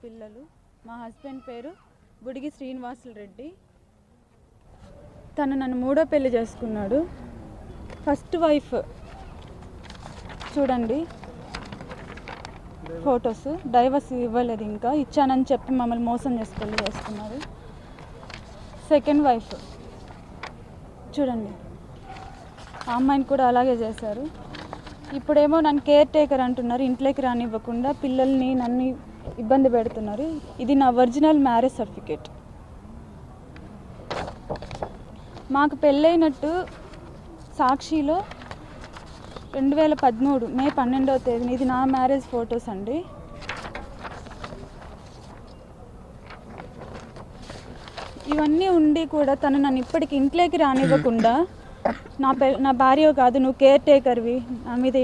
పిల్లలు. మా హస్బెండ్ పేరు బుడిగి శ్రీనివాసులు రెడ్డి. తను నన్ను మూడో పెళ్లి చేసుకున్నాడు. ఫస్ట్ వైఫ్ చూడండి ఫొటోస్, డైవర్స్ ఇవ్వలేదు, ఇంకా ఇచ్చానని చెప్పి మమ్మల్ని మోసం చేసి పెళ్లి చేసుకున్నారు. సెకండ్ వైఫ్ చూడండి, ఆ అమ్మాయిని కూడా అలాగే చేశారు. ఇప్పుడేమో నన్ను కేర్ టేకర్ అంటున్నారు, ఇంట్లోకి రానివ్వకుండా పిల్లల్ని నన్ను ఇబ్బంది పెడుతున్నారు. ఇది నా ఒరిజినల్ మ్యారేజ్ సర్టిఫికేట్. మాకు పెళ్ళైనట్టు సాక్షిలో 2013 మే 12వ తేదీన, ఇది నా మ్యారేజ్ ఫొటోస్ అండి. ఇవన్నీ ఉండి కూడా తను నన్ను ఇప్పటికి ఇంట్లోకి రానివ్వకుండా, నా భార్య కాదు, నువ్వు కేర్ టేకర్వి, నా మీద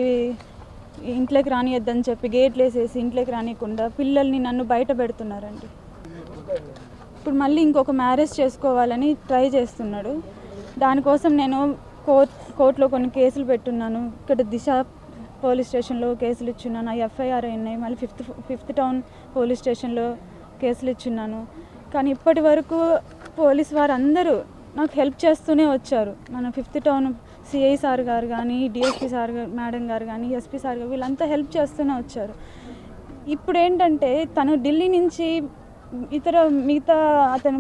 ఇంట్లోకి రానియద్దని చెప్పి గేట్లు వేసేసి ఇంట్లోకి రానియకుండా పిల్లల్ని నన్ను బయట పెడుతున్నారండి. ఇప్పుడు మళ్ళీ ఇంకొక మ్యారేజ్ చేసుకోవాలని ట్రై చేస్తున్నాడు. దానికోసం నేను కోర్టులో కొన్ని కేసులు పెట్టున్నాను. ఇక్కడ దిశ పోలీస్ స్టేషన్లో కేసులు ఇచ్చున్నాను, ఎఫ్ఐఆర్ అయినాయి. మళ్ళీ ఫిఫ్త్ టౌన్ పోలీస్ స్టేషన్లో కేసులు ఇచ్చున్నాను. కానీ ఇప్పటి వరకు పోలీస్ వారు అందరూ నాకు హెల్ప్ చేస్తూనే వచ్చారు. మన ఫిఫ్త్ టౌన్ సిఐ సార్ గారు కానీ, డిఎస్పీ సార్ మేడం గారు కానీ, ఎస్పీ సార్ గారు, వీళ్ళంతా హెల్ప్ చేస్తూనే వచ్చారు. ఇప్పుడు ఏంటంటే తను ఢిల్లీ నుంచి మిగతా అతను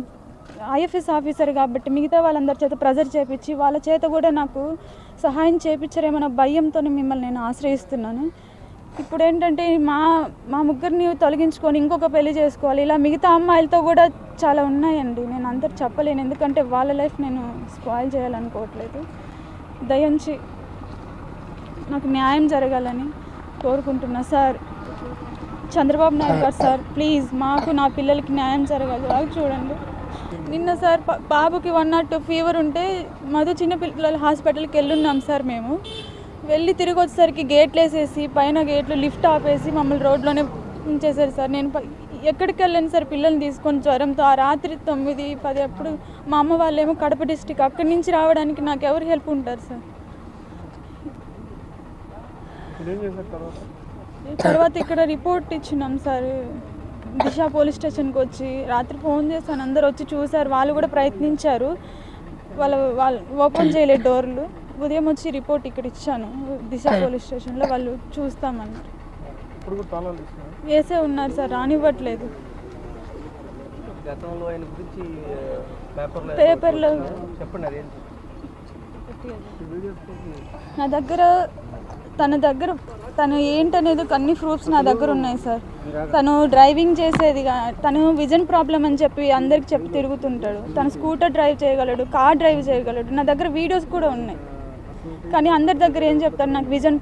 ఐఎఫ్ఎస్ ఆఫీసర్ కాబట్టి మిగతా వాళ్ళందరి చేత ప్రెజర్ చేపించి వాళ్ళ చేత కూడా నాకు సహాయం చేయించారేమన్న భయంతో మిమ్మల్ని నేను ఆశ్రయిస్తున్నాను. ఇప్పుడు ఏంటంటే మా ముగ్గురిని తొలగించుకొని ఇంకొక పెళ్లి చేసుకోవాలి. ఇలా మిగతా అమ్మాయిలతో కూడా చాలా ఉన్నాయండి. నేను అందరు చెప్పలేను, ఎందుకంటే వాళ్ళ లైఫ్ నేను స్పాయిల్ చేయాలనుకోవట్లేదు. దయించి నాకు న్యాయం జరగాలని కోరుకుంటున్నా సార్. చంద్రబాబు నాయుడు గారు సార్, ప్లీజ్ మాకు నా పిల్లలకి న్యాయం జరగాలి. బాగా చూడండి. నిన్న సార్ బాబుకి 102 ఫీవర్ ఉంటే మధు చిన్నపిల్లల హాస్పిటల్కి వెళ్ళున్నాం సార్. మేము వెళ్ళి తిరిగి వచ్చేసరికి గేట్లు వేసేసి పైన గేట్లు లిఫ్ట్ ఆపేసి మమ్మల్ని రోడ్లోనే ఉంచేశారు సార్. నేను ఎక్కడికి వెళ్ళాను సార్ పిల్లల్ని తీసుకొని జ్వరంతో. ఆ రాత్రి 9-10 అప్పుడు మా అమ్మ వాళ్ళేమో కడప డిస్టిక్, అక్కడి నుంచి రావడానికి నాకు ఎవరు హెల్ప్ ఉంటారు సార్. తర్వాత ఇక్కడ రిపోర్ట్ ఇచ్చినాం సార్, దిశ పోలీస్ స్టేషన్కి వచ్చి రాత్రి ఫోన్ చేశాను. అందరు వచ్చి చూశారు, వాళ్ళు కూడా ప్రయత్నించారు. వాళ్ళు ఓపెన్ చేయలేదు డోర్లు. ఉదయం వచ్చి రిపోర్ట్ ఇక్కడ ఇచ్చాను దిశ పోలీస్ స్టేషన్లో. వాళ్ళు చూస్తామన్నారు, వేసే ఉన్నారు సార్, రానివ్వట్లేదు. పేపర్లో నా దగ్గర తను ఏంటనేది అన్ని ప్రూఫ్స్ నా దగ్గర ఉన్నాయి సార్. తను డ్రైవింగ్ చేసేది, తను విజన్ ప్రాబ్లం అని చెప్పి అందరికి చెప్పి తిరుగుతుంటాడు. తను స్కూటర్ డ్రైవ్ చేయగలడు, కార్ డ్రైవ్ చేయగలడు. నా దగ్గర వీడియోస్ కూడా ఉన్నాయి. కానీ అందరి దగ్గర ఏం చెప్తాడు, నాకు విజన్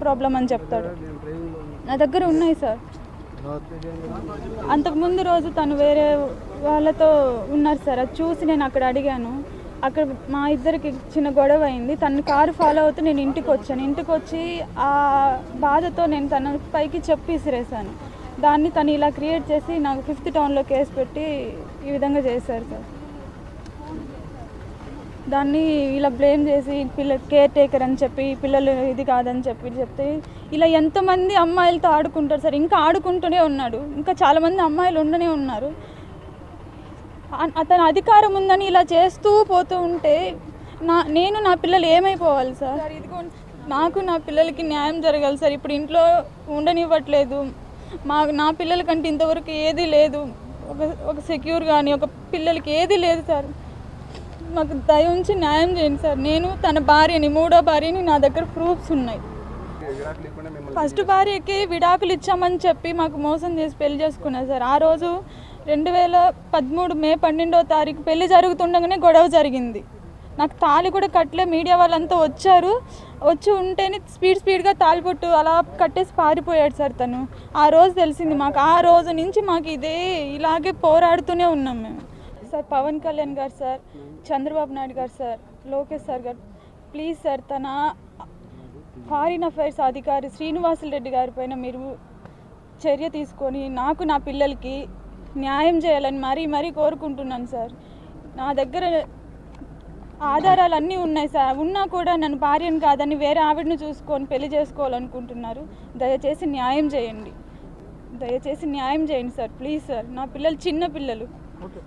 ప్రాబ్లం అని చెప్తాడు. నా దగ్గర ఉన్నాయి సార్. అంతకుముందు రోజు తను వేరే వాళ్ళతో ఉన్నారు సార్, అది చూసి నేను అక్కడ అడిగాను. అక్కడ మా ఇద్దరికి చిన్న గొడవ అయింది. తను కారు ఫాలో అవుతూ నేను ఇంటికి వచ్చాను. ఇంటికి వచ్చి ఆ బాధతో నేను తన పైకి చెప్పి విసిరేసాను. దాన్ని తను ఇలా క్రియేట్ చేసి నాకు 5th టౌన్లో కేసు పెట్టి ఈ విధంగా చేశారు సార్. దాన్ని ఇలా బ్లేమ్ చేసి కేర్ టేకర్ అని చెప్పి పిల్లలు ఇది కాదని చెప్తే ఇలా ఎంతమంది అమ్మాయిలతో ఆడుకుంటారు సార్. ఇంకా ఆడుకుంటూనే ఉన్నాడు. ఇంకా చాలామంది అమ్మాయిలు ఉండనే ఉన్నారు. అతని అధికారం ఉందని ఇలా చేస్తూ పోతూ ఉంటే నేను నా పిల్లలు ఏమైపోవాలి సార్? నాకు నా పిల్లలకి న్యాయం జరగాలి సార్. ఇప్పుడు ఇంట్లో ఉండనివ్వట్లేదు. నా పిల్లలకంటే ఇంతవరకు ఏదీ లేదు. ఒక సెక్యూర్ కానీ ఒక పిల్లలకి ఏదీ లేదు సార్. మాకు దయ ఉంచి న్యాయం చేయండి సార్. నేను తన భార్యని, 3వ భార్యని, నా దగ్గర ప్రూఫ్స్ ఉన్నాయి. ఫస్ట్ భార్యకి విడాకులు ఇచ్చామని చెప్పి మాకు మోసం చేసి పెళ్లి చేసుకున్నారు సార్. ఆ రోజు 2013 మే 12వ తారీఖు పెళ్లి జరుగుతుండగానే గొడవ జరిగింది. నాకు తాళి కూడా కట్టలే. మీడియా వాళ్ళంతా వచ్చి ఉంటేనే స్పీడ్గా తాళిపొట్టు అలా కట్టేసి పారిపోయాడు సార్ తను. ఆ రోజు తెలిసింది మాకు. ఆ రోజు నుంచి మాకు ఇలాగే పోరాడుతూనే ఉన్నాం మేము సార్. పవన్ కళ్యాణ్ గారు సార్, చంద్రబాబు నాయుడు గారు సార్, లోకేష్ సార్ గారు, ప్లీజ్ సార్ తన ఫారిన్ అఫైర్స్ అధికారి శ్రీనివాసులు రెడ్డి గారి పైన మీరు చర్య తీసుకొని నాకు నా పిల్లలకి న్యాయం చేయాలని మరీ కోరుకుంటున్నాను సార్. నా దగ్గర ఆధారాలు అన్నీ ఉన్నాయి సార్. ఉన్నా కూడా నన్ను భార్యను కాదని వేరే ఆవిడని చూసుకొని పెళ్లి చేసుకోవాలనుకుంటున్నారు. దయచేసి న్యాయం చేయండి. దయచేసి న్యాయం చేయండి సార్, ప్లీజ్ సార్. నా పిల్లలు చిన్న పిల్లలు. ఓకే